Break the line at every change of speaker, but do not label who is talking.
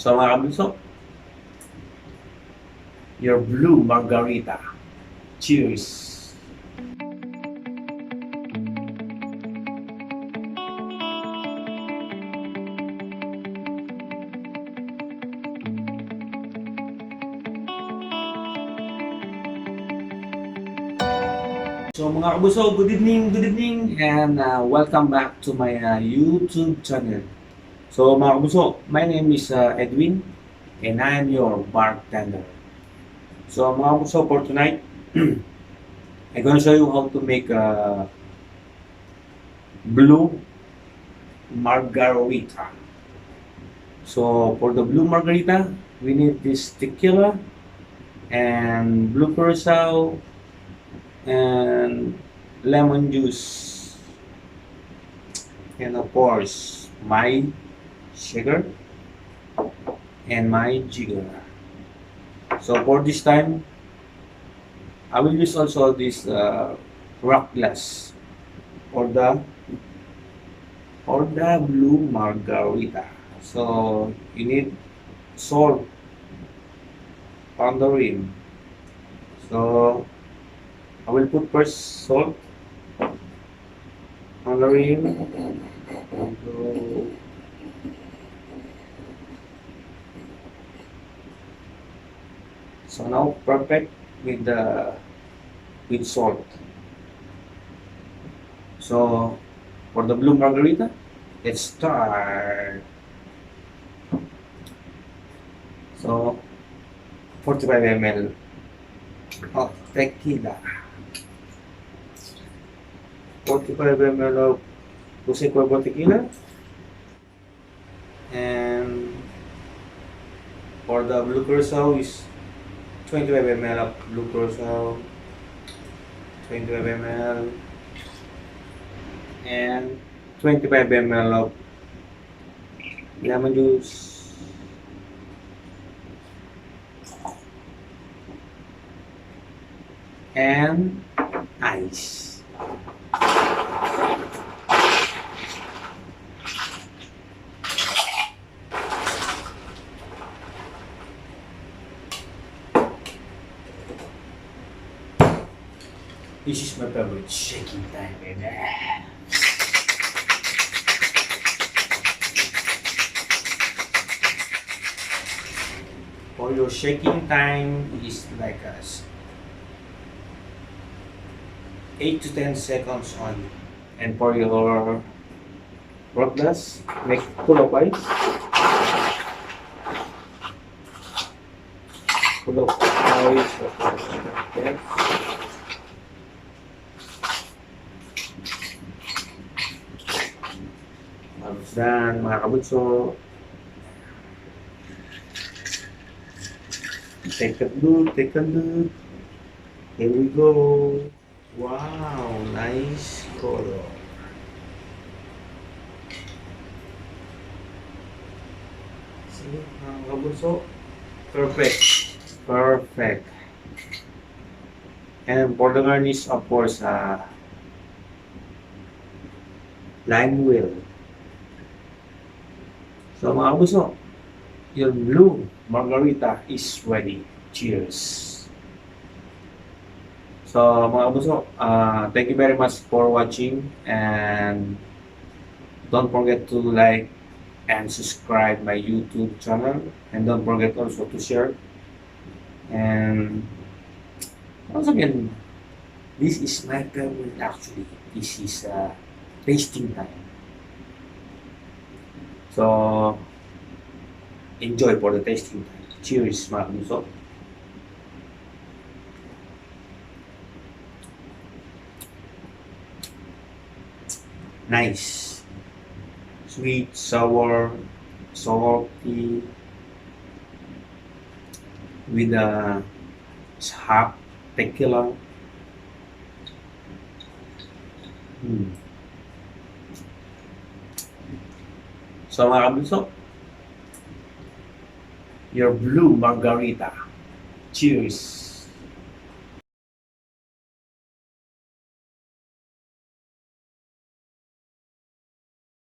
So mga kabunso, your blue margarita. Cheers! So mga kabuso, good evening, and welcome back to my YouTube channel. So mga kabuso, my name is Edwin, and I am your bartender. So mga kabuso, for tonight, I'm gonna show you how to make a blue margarita. So for the blue margarita, we need this tequila and blue curacao and lemon juice, and of course my sugar and my jigger. So for this time, I will use also this rock glass for the blue margarita. So you need salt on the rim. So I will put first salt on the rim. So now perfect with salt. So for the blue margarita, let's start. So 45 ml of tequila. 45 ml of Jose Cuervo tequila, and for the blue curacao is 25 ml of blue curacao, 25 ml, and 25 ml of lemon juice, and ice. This is my favorite shaking time, baby. For your shaking time is like us 8 to 10 seconds only. And for your rock glass, make full of ice. Full of ice. Okay. Dan mga kabutso, take a look. Here we go. Wow, nice color. See mga kabutso, perfect. And for the garnish, of course, lime wheel. So mga kabuso, your blue margarita is ready. Cheers! So mga kabuso, thank you very much for watching, and don't forget to like and subscribe my YouTube channel, and don't forget also to share. And once again, this is my favorite actually. This is tasting time. So, enjoy for the tasting time. Cheers, mga kabuso. Nice. Sweet, sour, salty, with a hot tequila. So mga kabuso, your blue margarita. Cheers!